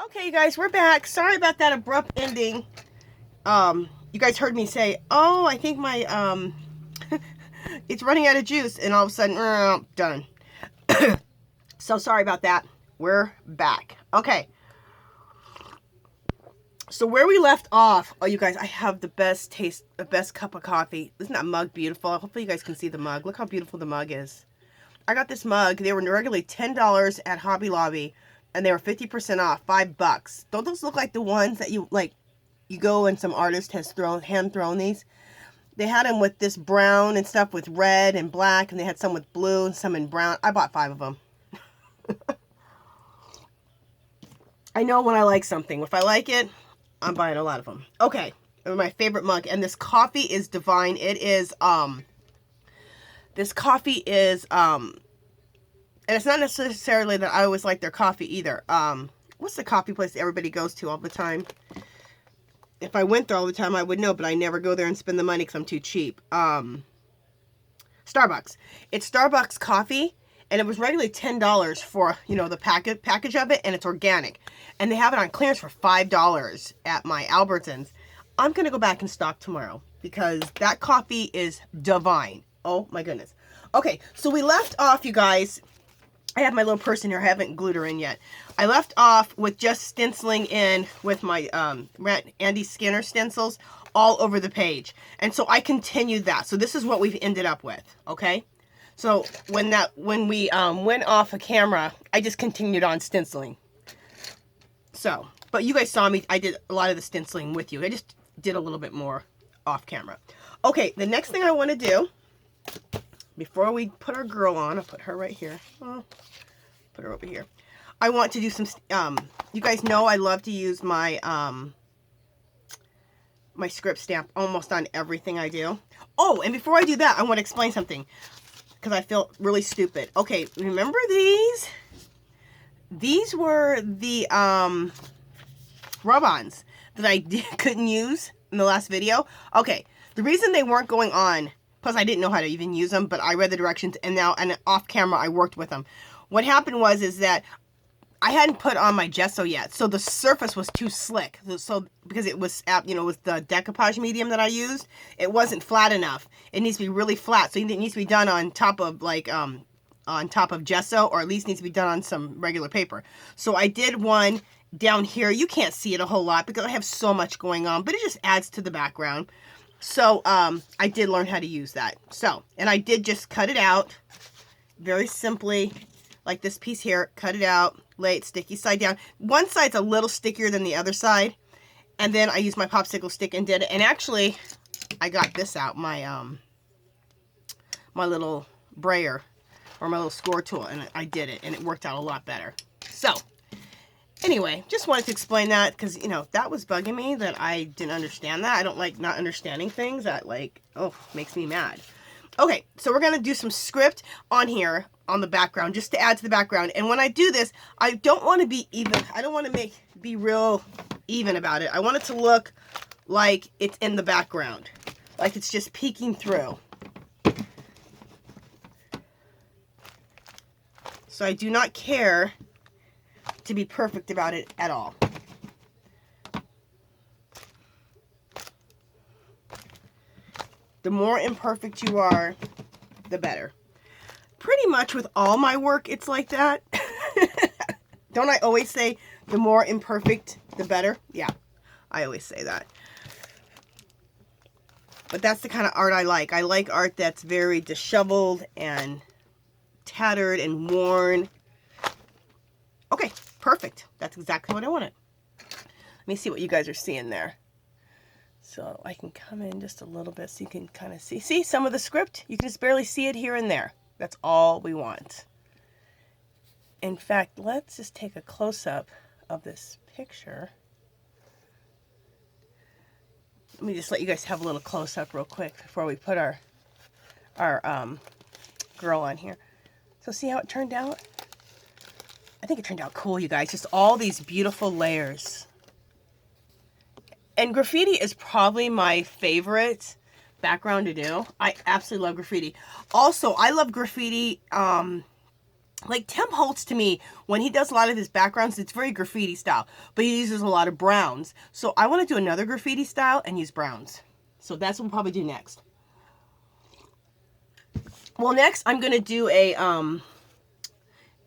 Okay, you guys, we're back. Sorry about that abrupt ending. You guys heard me say, "Oh, I think my it's running out of juice," and all of a sudden, done. So sorry about that. We're back. Okay. So where we left off, oh, you guys, I have the best cup of coffee. Isn't that mug beautiful? Hopefully you guys can see the mug. Look how beautiful the mug is. I got this mug. They were regularly $10 at Hobby Lobby, and they were 50% off, $5. Don't those look like the ones that you go and some artist has hand thrown these? They had them with this brown and stuff with red and black, and they had some with blue and some in brown. I bought 5 of them. I know when I like something. If I like it, I'm buying a lot of them. Okay, my favorite mug, and this coffee is divine. It is this coffee is and it's not necessarily that I always like their coffee either. What's the coffee place everybody goes to all the time? If I went there all the time, I would know, but I never go there and spend the money because I'm too cheap. Starbucks. It's Starbucks coffee, and it was regularly $10 for, the package of it, and it's organic. And they have it on clearance for $5 at my Albertsons. I'm going to go back and stock tomorrow because that coffee is divine. Oh, my goodness. Okay, so we left off, you guys. I have my little person here. I haven't glued her in yet. I left off with just stenciling in with my Andy Skinner stencils all over the page. And so I continued that. So this is what we've ended up with, okay? So when we went off a camera, I just continued on stenciling. So, but you guys saw me. I did a lot of the stenciling with you. I just did a little bit more off camera. Okay, the next thing I want to do, before we put our girl on, I'll put her right here. Oh, put her over here. I want to do some, you guys know I love to use my, my script stamp almost on everything I do. Oh, and before I do that, I want to explain something because I feel really stupid. Okay, remember these? These were the, rub-ons that I couldn't use in the last video. Okay, the reason they weren't going on, plus I didn't know how to even use them, but I read the directions, and now, and off camera, I worked with them. What happened is that I hadn't put on my gesso yet, so the surface was too slick. So because it was, it was the decoupage medium that I used, it wasn't flat enough. It needs to be really flat, so it needs to be done on top of on top of gesso, or at least needs to be done on some regular paper. So I did one down here. You can't see it a whole lot because I have so much going on, but it just adds to the background. So I did learn how to use that. So, and I did just cut it out very simply, like this piece here, cut it out, lay it sticky side down. One side's a little stickier than the other side. And then I used my popsicle stick and did it. And actually, I got this out, my my little brayer, or my little score tool, and I did it, and it worked out a lot better. So, anyway, just wanted to explain that, because, that was bugging me, that I didn't understand that. I don't like not understanding things. That, makes me mad. Okay, so we're going to do some script on here, on the background, just to add to the background. And when I do this, I don't want to be even. I don't want to be real even about it. I want it to look like it's in the background, like it's just peeking through. So I do not care to be perfect about it at all. The more imperfect you are, the better. Pretty much with all my work, it's like that. Don't I always say the more imperfect, the better? Yeah, I always say that. But that's the kind of art I like. I like art that's very disheveled and tattered and worn. Okay, perfect. That's exactly what I wanted. Let me see what you guys are seeing there. So I can come in just a little bit so you can kind of see some of the script. You can just barely see it here and there. That's all we want. In fact, let's just take a close-up of this picture. Let me just let you guys have a little close-up real quick before we put our girl on here. So see how it turned out? I think it turned out cool, you guys. Just all these beautiful layers. And graffiti is probably my favorite background to do. I absolutely love graffiti. Also, I love graffiti Like Tim Holtz, to me, when he does a lot of his backgrounds, it's very graffiti style, but he uses a lot of browns. So I want to do another graffiti style and use browns. So that's what we'll probably do next. Well, next I'm going to do a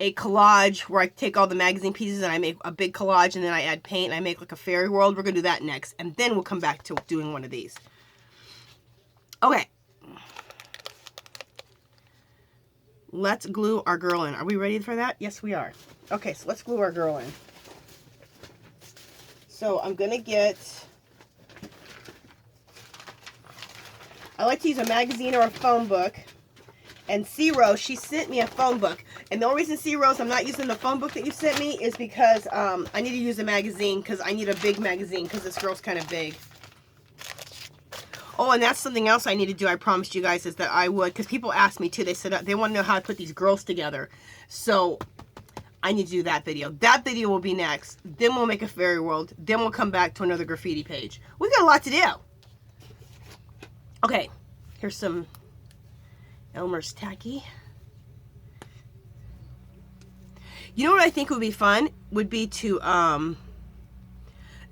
collage where I take all the magazine pieces and I make a big collage, and then I add paint and I make like a fairy world. We're going to do that next, and then we'll come back to doing one of these. Okay. Let's glue our girl in. Are we ready for that? Yes, we are. Okay, so let's glue our girl in. So I'm going to get... I like to use a magazine or a phone book. And C-Rose, she sent me a phone book. And the only reason, C-Rose, I'm not using the phone book that you sent me is because I need to use a magazine, because I need a big magazine, because this girl's kind of big. Oh, and that's something else I need to do. I promised you guys is that I would, because people asked me too. They said they want to know how to put these girls together. So I need to do that video. That video will be next. Then we'll make a fairy world. Then we'll come back to another graffiti page. We've got a lot to do. Okay, here's some Elmer's tacky. You know what I think would be fun? Would be to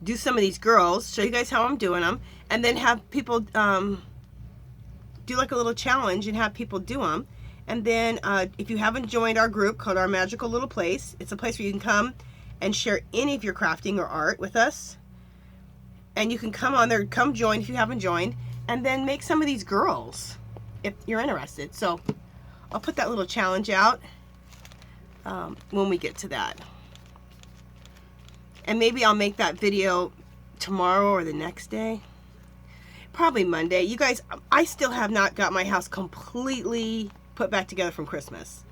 do some of these girls, show you guys how I'm doing them, and then have people do like a little challenge and have people do them. And then if you haven't joined our group called Our Magical Little Place, it's a place where you can come and share any of your crafting or art with us. And you can come on there, come join if you haven't joined, and then make some of these girls if you're interested. So I'll put that little challenge out when we get to that. And maybe I'll make that video tomorrow or the next day. Probably Monday. You guys, I still have not got my house completely put back together from Christmas.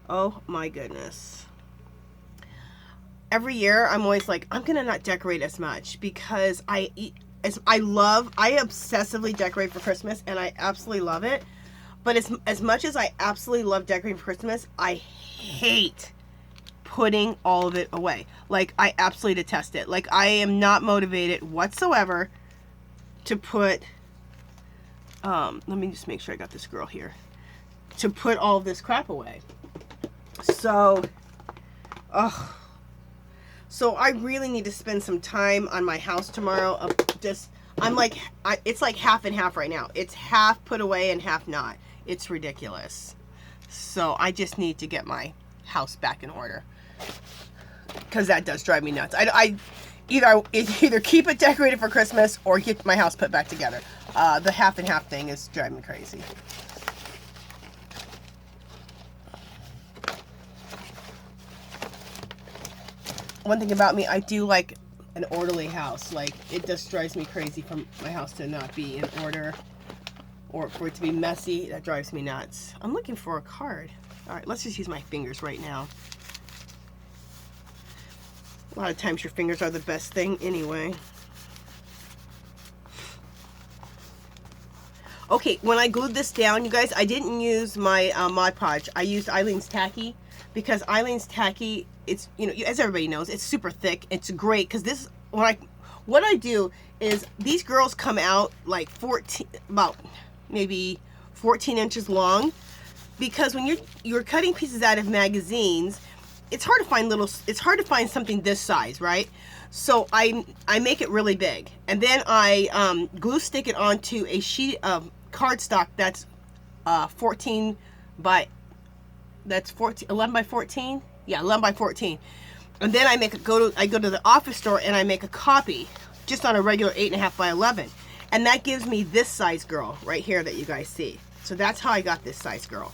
Oh my goodness. Every year I'm always like, I'm gonna not decorate as much, because I obsessively decorate for Christmas, and I absolutely love it. But as much as I absolutely love decorating for Christmas, I hate putting all of it away. Like, I absolutely detest it. Like, I am not motivated whatsoever to put, let me just make sure I got this girl here, to put all of this crap away. So, so I really need to spend some time on my house tomorrow. It's like half and half right now. It's half put away and half not. It's ridiculous. So I just need to get my house back in order, because that does drive me nuts. I either keep it decorated for Christmas or get my house put back together. The half and half thing is driving me crazy. One thing about me, I do like an orderly house. Like, it just drives me crazy for my house to not be in order or for it to be messy. That drives me nuts. I'm looking for a card. All right, let's just use my fingers right now. A lot of times your fingers are the best thing anyway. Okay, when I glued this down, you guys, I didn't use my Mod Podge. I used Eileen's Tacky, because Eileen's Tacky, it's, you know, as everybody knows, it's super thick. It's great, because this, what I do is, these girls come out like 14, about maybe 14 inches long, because when you're cutting pieces out of magazines, it's hard to find something this size, right? So I make it really big, and then I glue stick it onto a sheet of cardstock that's 11 by 14. Yeah, 11 by 14. And then I go to the office store and I make a copy just on a regular 8.5 by 11, and that gives me this size girl right here that you guys see. So that's how I got this size girl.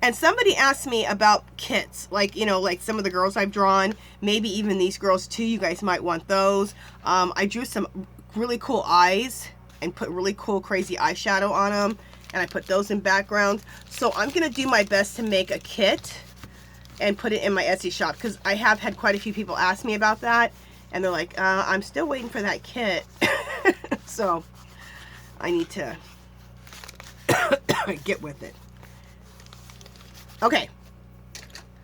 And somebody asked me about kits, like, you know, like some of the girls I've drawn, maybe even these girls too. You guys might want those. I drew some really cool eyes and put really cool crazy eyeshadow on them, and I put those in background. So I'm gonna do my best to make a kit and put it in my Etsy shop, because I have had quite a few people ask me about that, and they're like, I'm still waiting for that kit. So I need to get with it. Okay,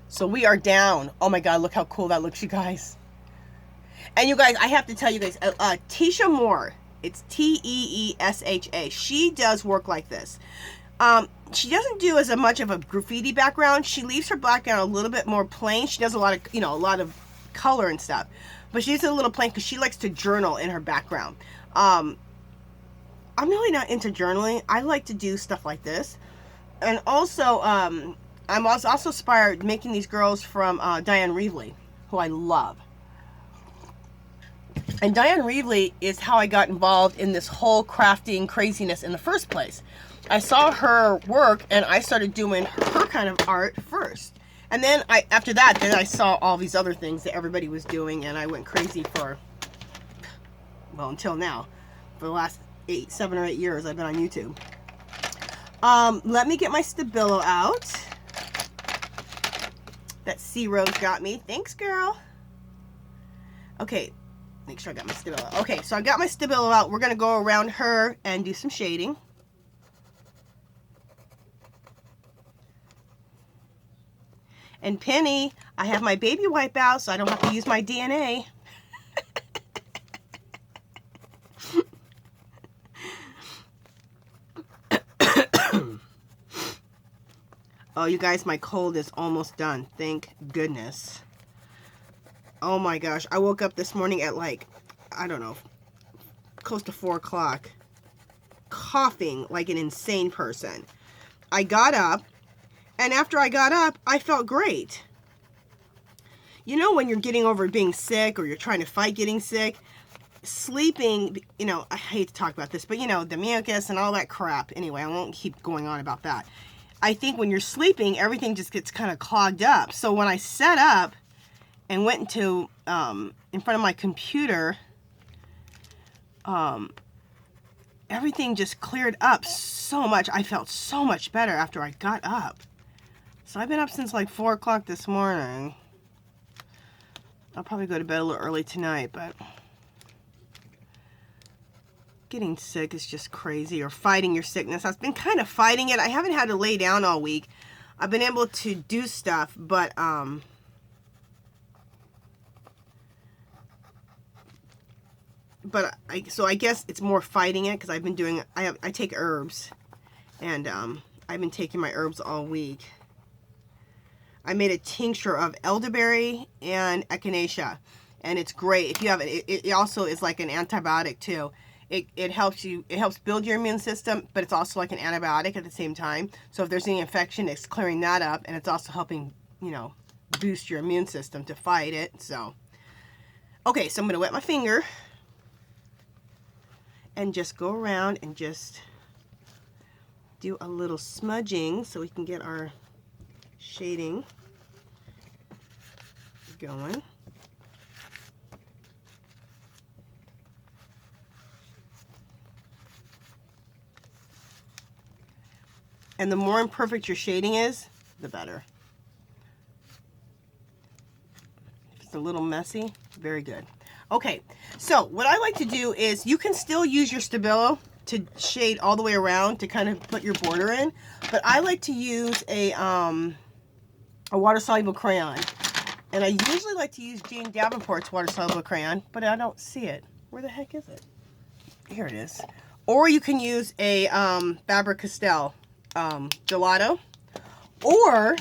so we are down. Oh my God, look how cool that looks, you guys. And you guys, I have to tell you guys, Tisha Moore, it's Teesha, she does work like this. She doesn't do as much of a graffiti background. She leaves her background a little bit more plain. She does a lot of, you know, a lot of color and stuff. But she's a little plain because she likes to journal in her background. I'm really not into journaling. I like to do stuff like this. And also, I'm also inspired making these girls from Diane Reevely, who I love. And Diane Reevely is how I got involved in this whole crafting craziness in the first place. I saw her work and I started doing her kind of art first. And then after that, I saw all these other things that everybody was doing, and I went crazy for, well, until now. For the last 7 or 8 years, I've been on YouTube. Let me get my Stabilo out. That C Rose got me. Thanks, girl. Okay, make sure I got my Stabilo. Okay, so I got my Stabilo out. We're going to go around her and do some shading. And Penny, I have my baby wipe out so I don't have to use my DNA. Oh, you guys, my cold is almost done. Thank goodness. Oh my gosh. I woke up this morning at like, I don't know, close to 4 o'clock, coughing like an insane person. I got up, and after I got up, I felt great. You know, when you're getting over being sick or you're trying to fight getting sick, sleeping, you know, I hate to talk about this, but you know, the mucus and all that crap. Anyway, I won't keep going on about that. I think when you're sleeping, everything just gets kind of clogged up. So when I sat up and went into, in front of my computer, everything just cleared up so much. I felt so much better after I got up. So I've been up since like 4 o'clock this morning. I'll probably go to bed a little early tonight, but getting sick is just crazy, or fighting your sickness. I've been kind of fighting it. I haven't had to lay down all week. I've been able to do stuff, but so I guess it's more fighting it because I've been doing, I take herbs, and I've been taking my herbs all week. I made a tincture of elderberry and echinacea, and it's great. If you have it, it also is like an antibiotic too. It helps you, it helps build your immune system, but it's also like an antibiotic at the same time. So if there's any infection, it's clearing that up, and it's also helping, you know, boost your immune system to fight it. So, okay, so I'm gonna wet my finger and just go around and just do a little smudging so we can get our shading going. And the more imperfect your shading is, the better. If it's a little messy, very good. Okay, so what I like to do is, you can still use your Stabilo to shade all the way around to kind of put your border in, but I like to use a water-soluble crayon. And I usually like to use Jane Davenport's water-soluble crayon, but I don't see it. Where the heck is it? Here it is. Or you can use a Faber-Castell gelato. Or,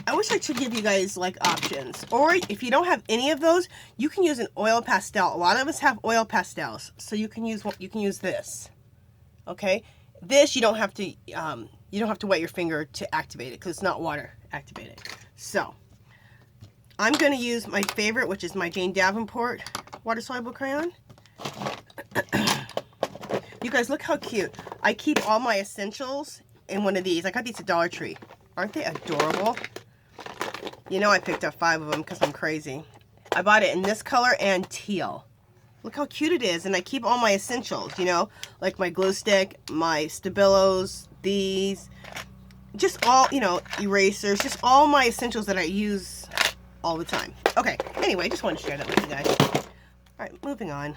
I wish I could give you guys like options. Or if you don't have any of those, you can use an oil pastel. A lot of us have oil pastels, so you can use this. Okay, this you don't have to wet your finger to activate it because it's not water activated. So I'm going to use my favorite, which is my Jane Davenport water-soluble crayon. You guys, look how cute. I keep all my essentials in one of these. I got these at Dollar Tree. Aren't they adorable? You know I picked up 5 of them because I'm crazy. I bought it in this color and teal. Look how cute it is. And I keep all my essentials, you know, like my glue stick, my Stabilos, these, just all, you know, erasers, just all my essentials that I use all the time. Okay, anyway, just wanted to share that with you guys. All right, moving on.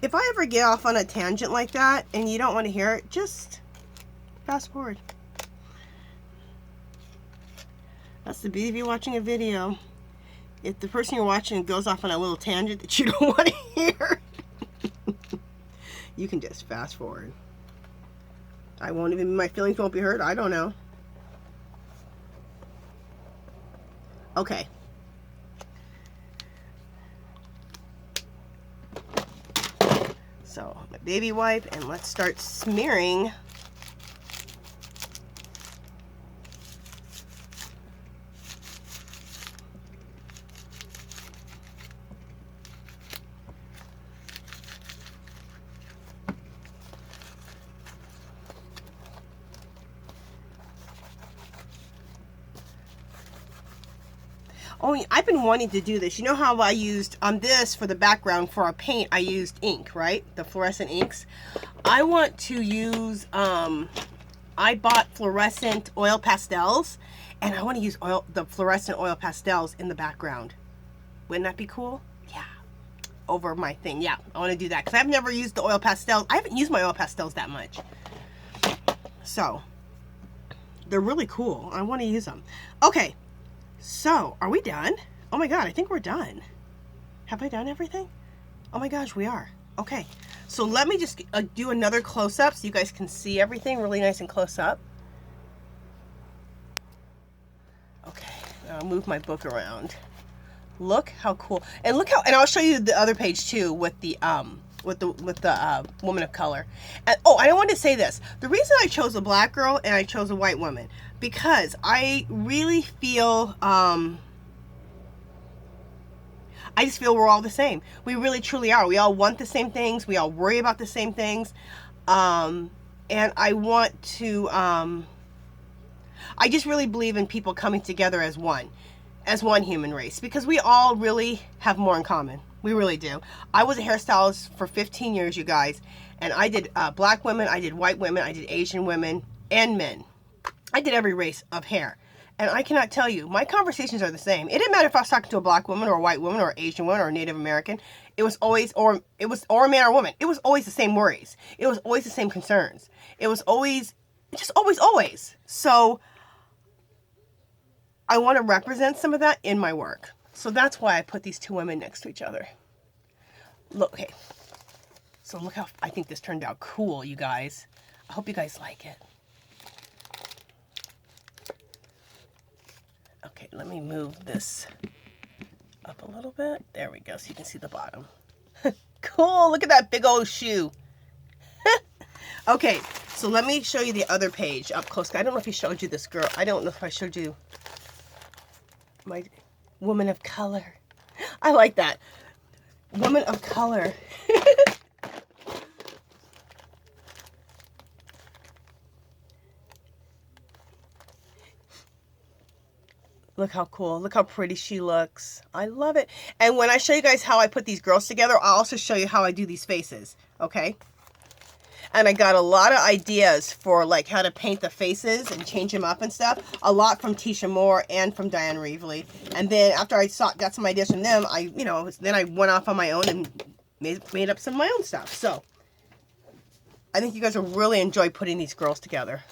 If I ever get off on a tangent like that and you don't want to hear it, just fast forward. That's the beauty of you watching a video. If the person you're watching goes off on a little tangent that you don't want to hear, You can just fast forward. I won't even, my feelings won't be hurt. I don't know. Okay. So, my baby wipe, and let's start smearing. Oh, I've been wanting to do this. You know how I used on this for the background for our paint, I used ink, right? The fluorescent inks. I want to use, I bought fluorescent oil pastels, and I want to use the fluorescent oil pastels in the background. Wouldn't that be cool? Yeah. Over my thing. Yeah, I want to do that because I've never used the oil pastels. I haven't used my oil pastels that much. So, they're really cool. I want to use them. Okay. So, are we done? Oh my god, I think we're done. Have I done everything? Oh my gosh, we are. Okay, so let me just do another close-up so you guys can see everything really nice and close up. Okay, now I'll move my book around. Look how cool. And look how, and I'll show you the other page too with the woman of color. And oh, I wanted to say this. The reason I chose a black girl and I chose a white woman, because I really feel, I just feel we're all the same. We really truly are. We all want the same things. We all worry about the same things. And I want to, I just really believe in people coming together as one human race, because we all really have more in common. We really do. I was a hairstylist for 15 years, you guys, and I did black women, I did white women, I did Asian women, and men. I did every race of hair. And I cannot tell you, my conversations are the same. It didn't matter if I was talking to a black woman or a white woman or an Asian woman or a Native American. It was always, or a man or a woman. It was always the same worries. It was always the same concerns. It was always, just always. So I want to represent some of that in my work. So that's why I put these two women next to each other. Look, okay. So look how, I think this turned out cool, you guys. I hope you guys like it. Okay, let me move this up a little bit. There we go, so you can see the bottom. Cool, look at that big old shoe. Okay, so let me show you the other page up close. I don't know if he showed you this girl. I don't know if I showed you my woman of color. I like that. Woman of color. Look how cool. Look how pretty she looks. I love it. And when I show you guys how I put these girls together, I'll also show you how I do these faces. Okay? And I got a lot of ideas for like how to paint the faces and change them up and stuff. A lot from Tisha Moore and from Diane Reevely. And then after I got some ideas from them, then I went off on my own and made up some of my own stuff. So I think you guys will really enjoy putting these girls together.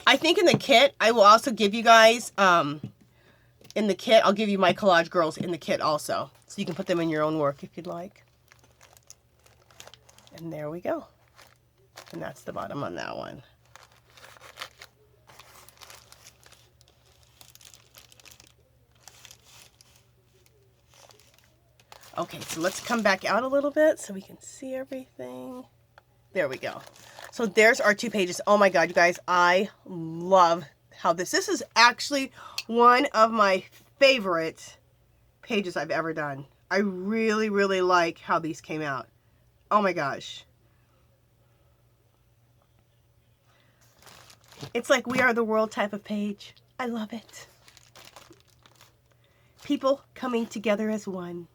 I think in the kit, I will also give you guys, in the kit, I'll give you my collage girls in the kit also. So you can put them in your own work if you'd like. And there we go. And that's the bottom on that one. Okay, so let's come back out a little bit so we can see everything. There we go. So there's our two pages. Oh my God, you guys, I love how this is actually one of my favorite pages I've ever done. I really, really like how these came out. Oh my gosh. It's like We Are the World type of page. I love it. People coming together as one.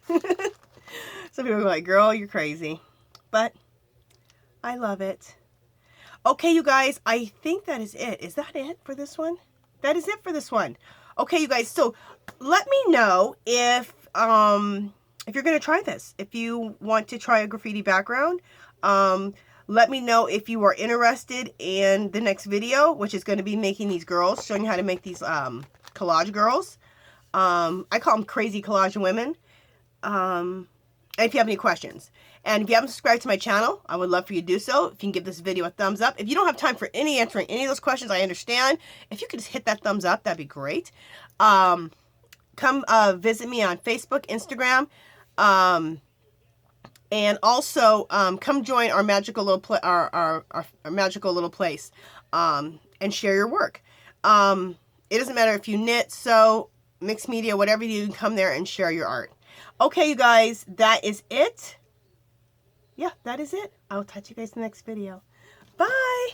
Some people are like, girl, you're crazy. But I love it. Okay, you guys, I think that is it. Is that it for this one? That is it for this one. Okay, you guys, so let me know if you're going to try this. If you want to try a graffiti background, let me know if you are interested in the next video, which is going to be making these girls, showing you how to make these collage girls. I call them crazy collage women. and if you have any questions. And if you haven't subscribed to my channel, I would love for you to do so. If you can give this video a thumbs up. If you don't have time for answering any of those questions, I understand. If you could just hit that thumbs up, that'd be great. Come visit me on Facebook, Instagram, and also come join our magical little our magical little place, and share your work. It doesn't matter if you knit, sew, mixed media, whatever you do, you can come there and share your art. Okay, you guys, that is it. Yeah, that is it. I'll touch you guys in the next video. Bye.